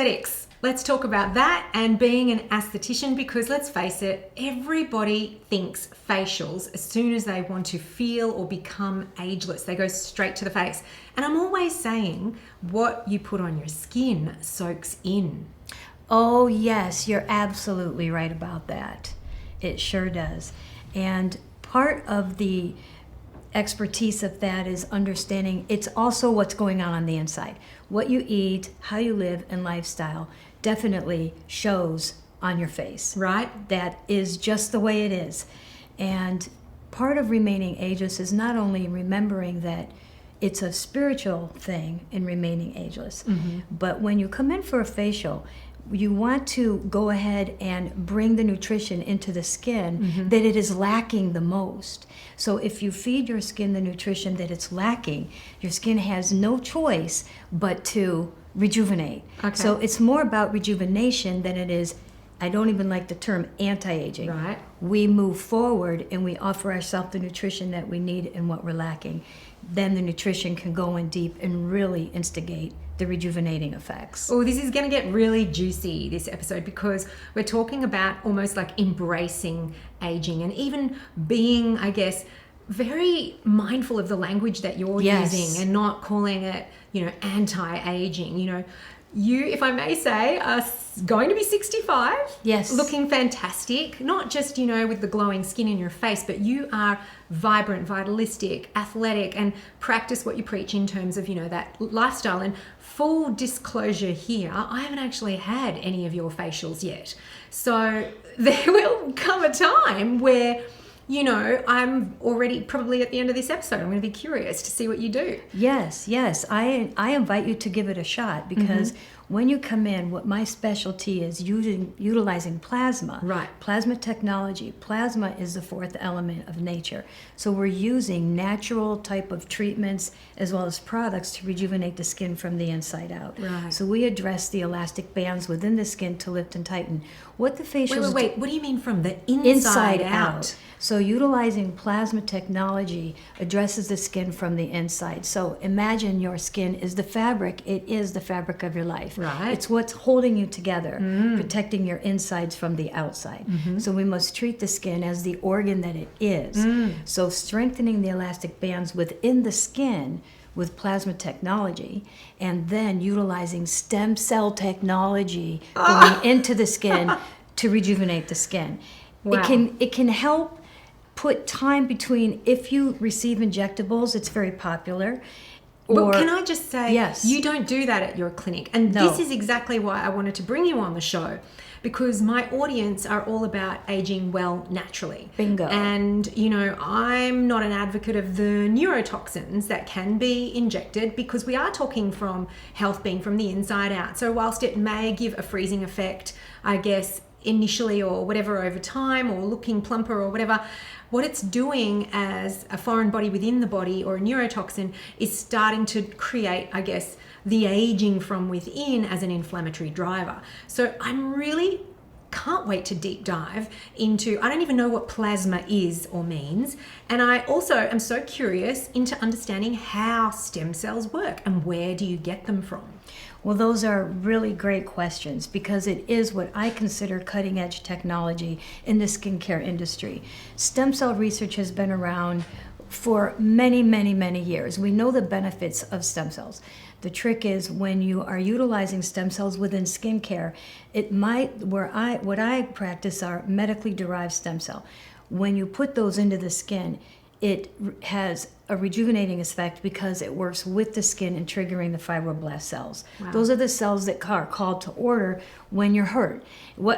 aesthetics. Let's talk about that and being an esthetician, because let's face it, everybody thinks facials as soon as they want to feel or become ageless. They go straight to the face. And I'm always saying what you put on your skin soaks in. Oh, yes, you're absolutely right about that. It sure does. And part of the expertise of that is understanding it's also what's going on the inside. What you eat, how you live, and lifestyle definitely shows on your face. Right. That is just the way it is. And part of remaining ageless is not only remembering that it's a spiritual thing in remaining ageless, but when you come in for a facial, you want to go ahead and bring the nutrition into the skin that it is lacking the most. So if you feed your skin the nutrition that it's lacking, your skin has no choice but to rejuvenate. Okay. So it's more about rejuvenation than it is, I don't even like the term anti-aging. Right. We move forward and we offer ourselves the nutrition that we need and what we're lacking. Then the nutrition can go in deep and really instigate the rejuvenating effects. Oh, this is going to get really juicy, this episode, because we're talking about almost like embracing aging and even being, I guess, very mindful of the language that you're using and not calling it, anti-aging. You, if I may say, are going to be 65. Yes. Looking fantastic. Not just, with the glowing skin in your face, but you are vibrant, vitalistic, athletic, and practice what you preach in terms of, that lifestyle. And full disclosure here, I haven't actually had any of your facials yet. So there will come a time where, I'm already probably at the end of this episode. I'm going to be curious to see what you do. Yes. I invite you to give it a shot because when you come in, what my specialty is utilizing plasma. Right. Plasma technology. Plasma is the fourth element of nature. So we're using natural type of treatments as well as products to rejuvenate the skin from the inside out. Right. So we address the elastic bands within the skin to lift and tighten. What the facials Wait. What do you mean from the inside out? So utilizing plasma technology addresses the skin from the inside. So imagine your skin is the fabric. It is the fabric of your life. Right. It's what's holding you together, protecting your insides from the outside. So we must treat the skin as the organ that it is. So strengthening the elastic bands within the skin with plasma technology, and then utilizing stem cell technology going into the skin to rejuvenate the skin. Wow. It can help put time between, if you receive injectables, it's very popular. But can I just say, yes, you don't do that at your clinic. And No. this is exactly why I wanted to bring you on the show, because my audience are all about aging well naturally. Bingo. And, I'm not an advocate of the neurotoxins that can be injected, because we are talking from health being from the inside out. So whilst it may give a freezing effect, I guess, initially or whatever over time, or looking plumper or whatever, what it's doing as a foreign body within the body or a neurotoxin is starting to create, I guess, the aging from within as an inflammatory driver. So I'm really can't wait to deep dive into, I don't even know what plasma is or means. And I also am so curious into understanding how stem cells work and where do you get them from? Well, those are really great questions because it is what I consider cutting edge technology in the skincare industry. Stem cell research has been around for many, many, many years. We know the benefits of stem cells. The trick is when you are utilizing stem cells within skincare, what I practice are medically derived stem cell. When you put those into the skin, it has a rejuvenating effect because it works with the skin and triggering the fibroblast cells. Wow. Those are the cells that are called to order when you're hurt.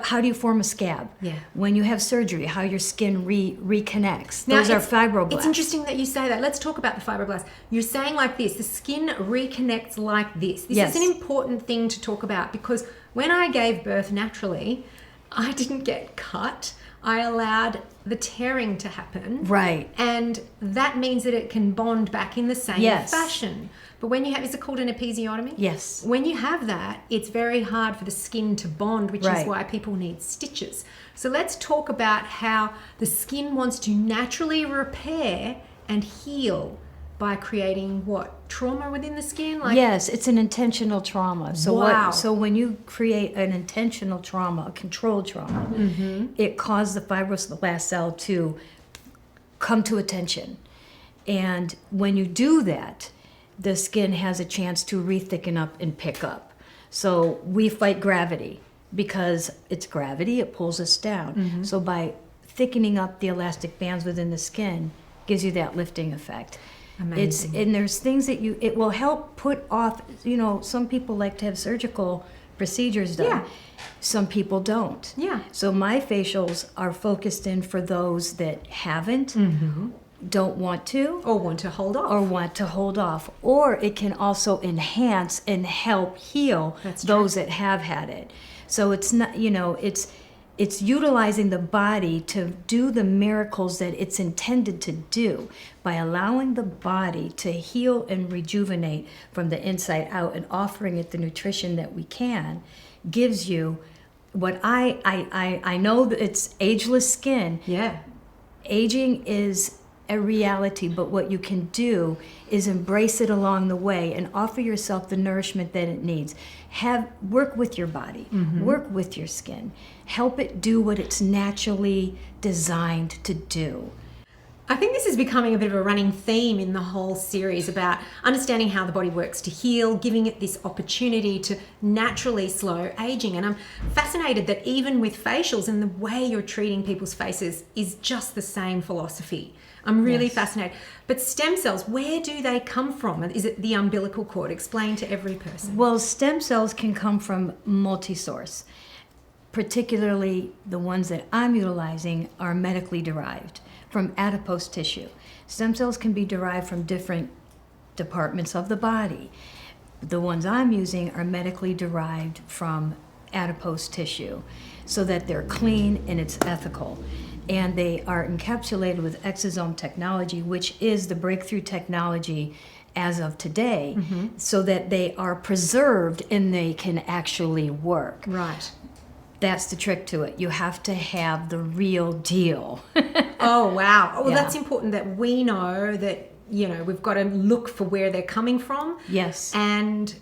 How do you form a scab? Yeah. When you have surgery, how your skin reconnects. Those are fibroblasts. It's interesting that you say that. Let's talk about the fibroblasts. You're saying like this, the skin reconnects like this. This Yes. is an important thing to talk about because when I gave birth naturally, I didn't get cut. I allowed the tearing to happen. Right. And that means that it can bond back in the same Yes. fashion. But when you have, is it called an episiotomy? Yes. When you have that, it's very hard for the skin to bond, which Right. is why people need stitches. So let's talk about how the skin wants to naturally repair and heal by creating what? Trauma within the skin? Yes, it's an intentional trauma. So Wow. so when you create an intentional trauma, a controlled trauma, it causes the fibroblast cell to come to attention. And when you do that, the skin has a chance to re-thicken up and pick up. So we fight gravity because it's gravity, it pulls us down. So by thickening up the elastic bands within the skin gives you that lifting effect. Amazing. And there's things that it will help put off, some people like to have surgical procedures done. Yeah. Some people don't. Yeah. So my facials are focused in for those that haven't, don't want to, Or want to hold off. or it can also enhance and help heal That's true. those that have had it. So it's not, it's utilizing the body to do the miracles that it's intended to do by allowing the body to heal and rejuvenate from the inside out and offering it the nutrition that we can, gives you what I know that it's ageless skin. Yeah. Aging is a reality, but what you can do is embrace it along the way and offer yourself the nourishment that it needs. Work with your body, work with your skin, help it do what it's naturally designed to do. I think this is becoming a bit of a running theme in the whole series about understanding how the body works to heal, giving it this opportunity to naturally slow aging. And I'm fascinated that even with facials and the way you're treating people's faces is just the same philosophy. I'm really fascinated. But stem cells, where do they come from? Is it the umbilical cord? Explain to every person. Well, stem cells can come from multi-source. Particularly the ones that I'm utilizing are medically derived from adipose tissue. Stem cells can be derived from different departments of the body. The ones I'm using are medically derived from adipose tissue so that they're clean and it's ethical. And they are encapsulated with exosome technology, which is the breakthrough technology as of today, so that they are preserved and they can actually work. Right. That's the trick to it. You have to have the real deal. Oh, wow. Well, Yeah. that's important that we know that, we've got to look for where they're coming from. Yes. And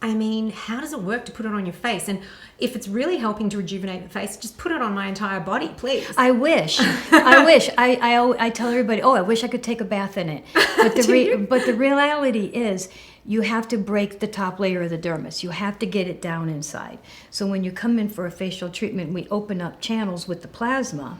I mean, how does it work to put it on your face? And if it's really helping to rejuvenate the face, just put it on my entire body, please. I wish. I tell everybody, I wish I could take a bath in it. But the reality is, you have to break the top layer of the dermis. You have to get it down inside. So when you come in for a facial treatment, we open up channels with the plasma,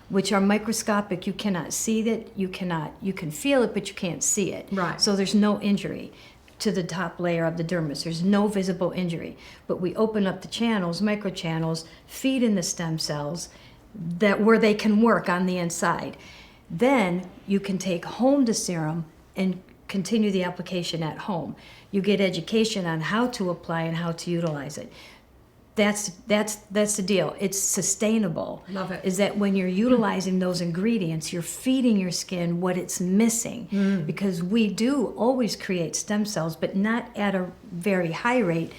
which are microscopic. You cannot see it. You can feel it, but you can't see it. Right. So there's no injury to the top layer of the dermis. There's no visible injury. But we open up the channels, microchannels, feed in the stem cells where they can work on the inside. Then you can take home the serum and continue the application at home. You get education on how to apply and how to utilize it. That's the deal. It's sustainable. Love it. Is that when you're utilizing those ingredients, you're feeding your skin what it's missing. Because we do always create stem cells, but not at a very high rate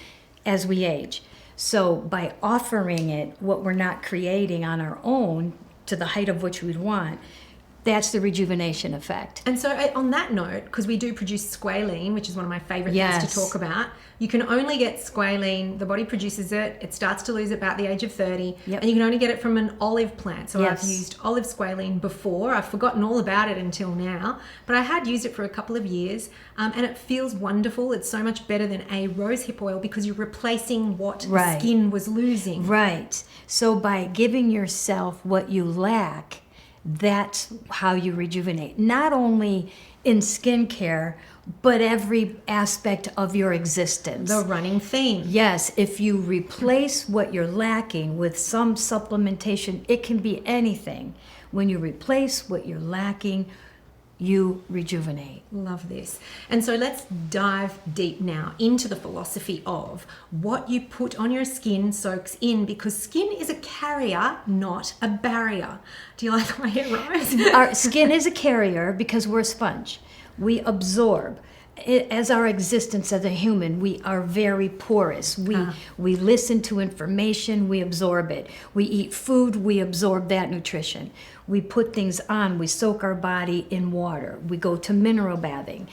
as we age. So by offering it what we're not creating on our own to the height of which we'd want, that's the rejuvenation effect. And so on that note, because we do produce squalene, which is one of my favorite things Yes. to talk about, you can only get squalene, the body produces it, it starts to lose it about the age of 30, Yep. and you can only get it from an olive plant. So Yes. I've used olive squalene before. I've forgotten all about it until now, but I had used it for a couple of years, and it feels wonderful. It's so much better than a rosehip oil because you're replacing what the Right. skin was losing. Right. So by giving yourself what you lack, that's how you rejuvenate. Not only in skincare, but every aspect of your existence. The running theme. Yes, if you replace what you're lacking with some supplementation, it can be anything. When you replace what you're lacking, you rejuvenate. Love this. And so let's dive deep now into the philosophy of what you put on your skin soaks in, because skin is a carrier, not a barrier. Do you like the way it rhymes? Our skin is a carrier because we're a sponge. We absorb. as our existence as a human, we are very porous. We listen to information, we absorb it. We eat food, we absorb that nutrition. We put things on, we soak our body in water. We go to mineral bathing.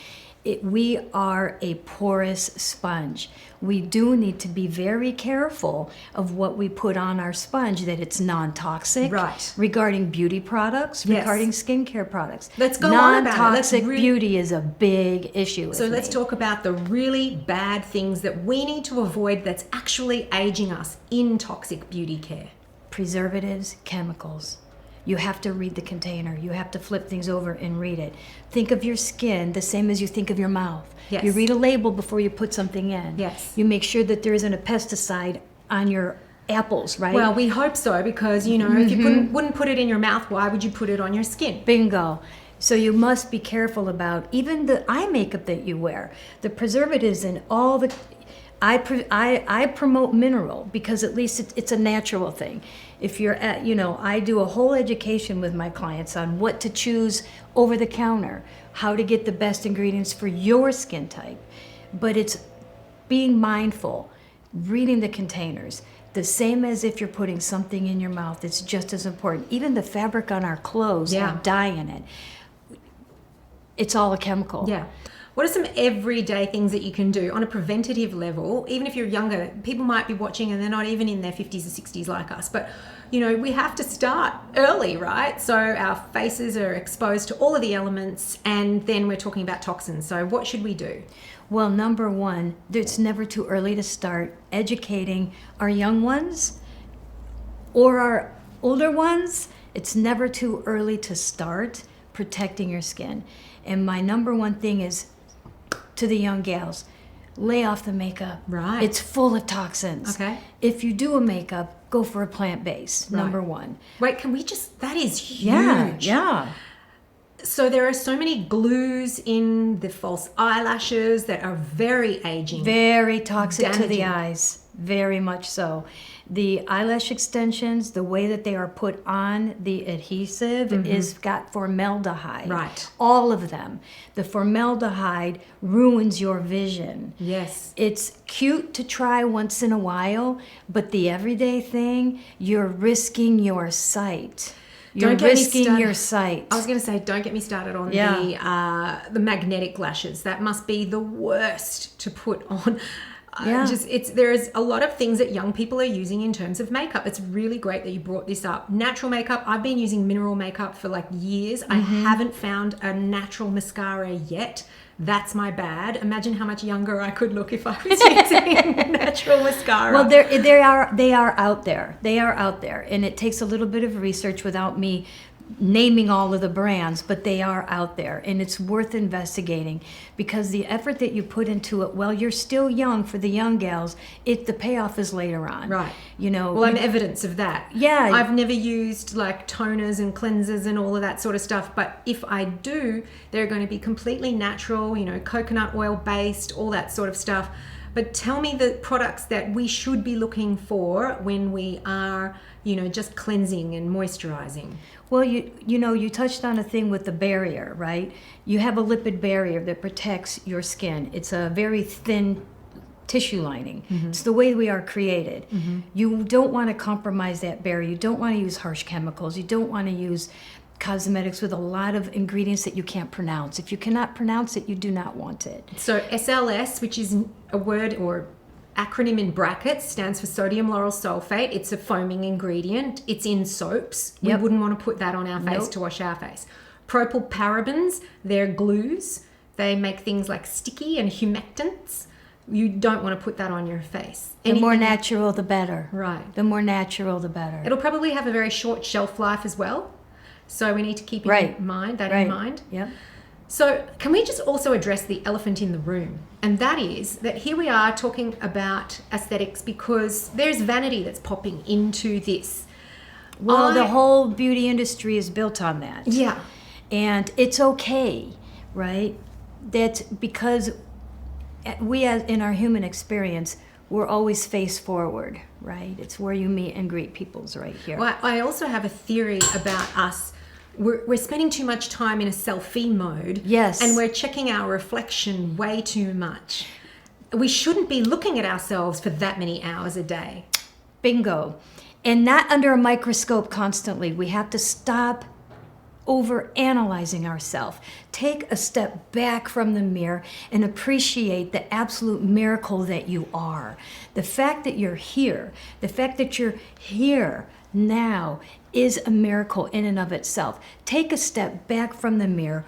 We are a porous sponge. We do need to be very careful of what we put on our sponge, that it's non-toxic. Right. Regarding beauty products, Yes. regarding skincare products. Let's go on about it. Non-toxic beauty is a big issue. So let's talk about the really bad things that we need to avoid that's actually aging us in toxic beauty care. Preservatives, chemicals. You have to read the container. You have to flip things over and read it. Think of your skin the same as you think of your mouth. Yes. You read a label before you put something in. Yes. You make sure that there isn't a pesticide on your apples, right? Well, we hope so, because, you know, if you wouldn't put it in your mouth, why would you put it on your skin? Bingo. So you must be careful about even the eye makeup that you wear. The preservatives and all the... I promote mineral because at least it's a natural thing. If you're at, I do a whole education with my clients on what to choose over the counter, how to get the best ingredients for your skin type. But it's being mindful, reading the containers, the same as if you're putting something in your mouth. It's just as important. Even the fabric on our clothes have dye in it. It's all a chemical. Yeah. What are some everyday things that you can do on a preventative level? Even if you're younger, people might be watching and they're not even in their 50s or 60s like us. But, we have to start early, right? So our faces are exposed to all of the elements, and then we're talking about toxins. So what should we do? Well, number one, it's never too early to start educating our young ones or our older ones. It's never too early to start protecting your skin. And my number one thing is to the young gals, lay off the makeup. Right. It's full of toxins. Okay. If you do a makeup, go for a plant-based, number one. Wait, that is huge. Yeah. So there are so many glues in the false eyelashes that are very aging. Very toxic to the Damaging. eyes. Very much so. The eyelash extensions, the way that they are put on, the adhesive is got formaldehyde. Right. All of them. The formaldehyde ruins your vision. Yes. It's cute to try once in a while, but the everyday thing, you're risking your sight. You're Don't get me risking started. your sight. I was going to say, don't get me started on the magnetic lashes. That must be the worst to put on. There's a lot of things that young people are using in terms of makeup. It's really great that you brought this up. Natural makeup. I've been using mineral makeup for like years. I haven't found a natural mascara yet. That's my bad. Imagine how much younger I could look if I was using natural mascara. Well, they are out there. They are out there, and it takes a little bit of research without me naming all of the brands, but they are out there, and it's worth investigating because the effort that you put into it while you're still young, for the young gals, the payoff is later on. Right. Well, I'm evidence of that. Yeah. I've never used like toners and cleansers and all of that sort of stuff, but if I do, they're going to be completely natural, coconut oil based, all that sort of stuff. But tell me the products that we should be looking for when we are, just cleansing and moisturizing. Well, you touched on a thing with the barrier, right? You have a lipid barrier that protects your skin. It's a very thin tissue lining. It's the way we are created. You don't want to compromise that barrier. You don't want to use harsh chemicals. You don't want to use cosmetics with a lot of ingredients that you can't pronounce. If you cannot pronounce it, you do not want it. So SLS, which is a word or acronym in brackets, stands for sodium lauryl sulfate. It's a foaming ingredient. It's in soaps. We wouldn't want to put that on our face to wash our face. Propylparabens, they're glues. They make things like sticky and humectants. You don't want to put that on your face. The more natural, the better. Right. The more natural, the better. It'll probably have a very short shelf life as well. So we need to keep in mind. Yep. So can we just also address the elephant in the room? And that is that here we are talking about aesthetics because there's vanity that's popping into this. Well, the whole beauty industry is built on that. Yeah. And it's okay, right? That's because we, as in our human experience, we're always face forward, right? It's where you meet and greet people's right here. Well, I also have a theory about us we're spending too much time in a selfie mode. Yes. And we're checking our reflection way too much. We shouldn't be looking at ourselves for that many hours a day. Bingo. And not under a microscope constantly. We have to stop over analyzing ourselves. Take a step back from the mirror and appreciate the absolute miracle that you are. The fact that you're here, the fact that you're here now is a miracle in and of itself. Take a step back from the mirror,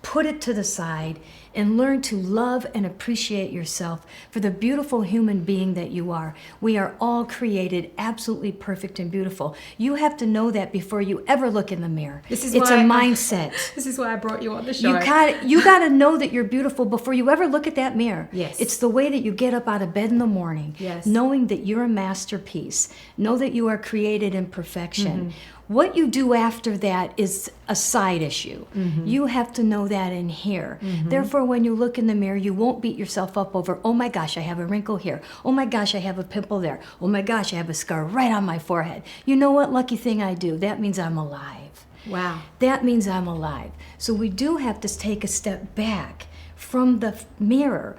put it to the side, and learn to love and appreciate yourself for the beautiful human being that you are. We are all created absolutely perfect and beautiful. You have to know that before you ever look in the mirror. It's a mindset. This is why I brought you on the show. You got to know that you're beautiful before you ever look at that mirror. Yes. It's the way that you get up out of bed in the morning, yes, knowing that you're a masterpiece. Know that you are created in perfection. What you do after that is a side issue. You have to know that in here. Therefore, when you look in the mirror, you won't beat yourself up over, oh my gosh, I have a wrinkle here. Oh my gosh, I have a pimple there. Oh my gosh, I have a scar right on my forehead. You know what lucky thing I do? That means I'm alive. Wow. That means I'm alive. So we do have to take a step back from the mirror,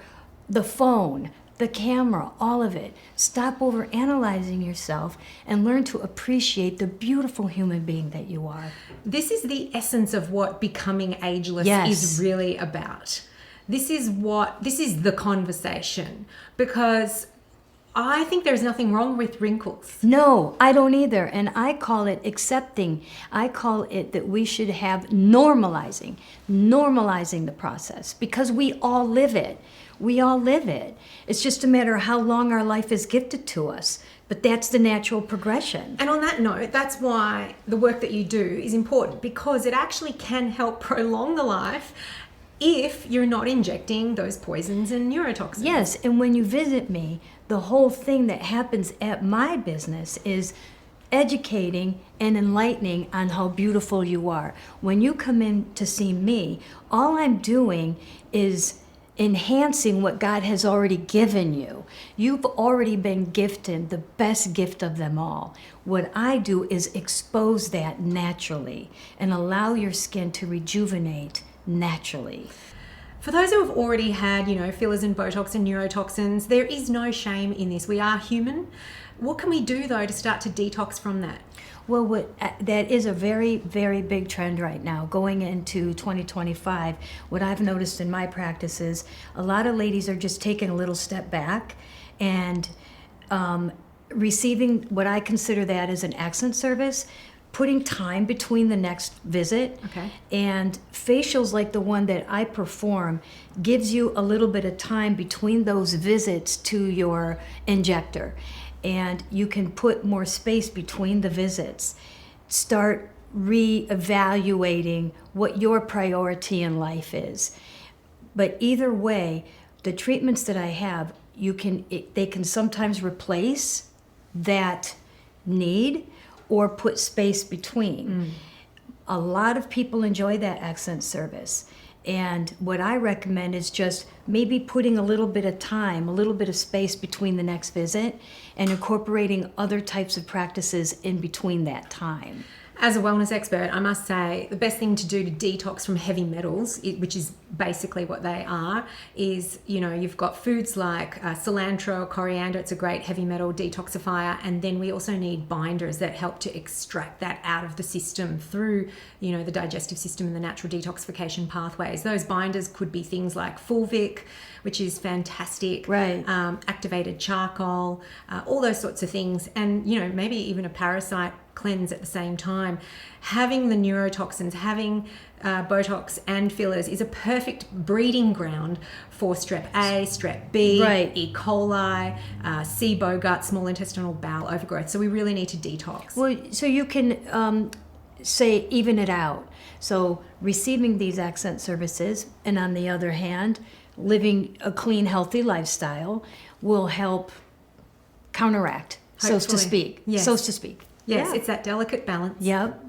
the phone, the camera, all of it. Stop over analyzing yourself and learn to appreciate the beautiful human being that you are. This is the essence of what becoming ageless is really about. This is the conversation, because I think there's nothing wrong with wrinkles. No, I don't either. And I call it accepting. I call it that we should have normalizing the process, because we all live it. We all live it. It's just a matter of how long our life is gifted to us. But that's the natural progression. And on that note, that's why the work that you do is important, because it actually can help prolong the life if you're not injecting those poisons and neurotoxins. Yes, and when you visit me, the whole thing that happens at my business is educating and enlightening on how beautiful you are. When you come in to see me, all I'm doing is enhancing what God has already given you. You've already been gifted the best gift of them all. What I do is expose that naturally and allow your skin to rejuvenate naturally. For those who have already had, fillers and Botox and neurotoxins, there is no shame in this. We are human. What can we do, though, to start to detox from that? Well, that is a very, very big trend right now. Going into 2025, what I've noticed in my practice is a lot of ladies are just taking a little step back and receiving what I consider that as an accent service, putting time between the next visit. Okay. And facials like the one that I perform gives you a little bit of time between those visits to your injector. And you can put more space between the visits. Start re-evaluating what your priority in life is. But either way, the treatments that I have, they can sometimes replace that need or put space between. A lot of people enjoy that accent service. And what I recommend is just maybe putting a little bit of time, a little bit of space between the next visit, and incorporating other types of practices in between that time. As a wellness expert, I must say the best thing to do to detox from heavy metals, which is basically what they are, is, you've got foods like cilantro, coriander. It's a great heavy metal detoxifier. And then we also need binders that help to extract that out of the system through, the digestive system and the natural detoxification pathways. Those binders could be things like fulvic, which is fantastic. Right. Activated charcoal, all those sorts of things. And, maybe even a parasite cleanse at the same time. Having the neurotoxins, having Botox and fillers is a perfect breeding ground for strep A, strep B, right, E. coli, SIBO, gut, small intestinal bowel overgrowth. So we really need to detox. Well, so you can say even it out. So receiving these accent services, and on the other hand, living a clean, healthy lifestyle will help counteract, so to speak. Yes. So to speak. Yes, Yeah. It's that delicate balance. Yep.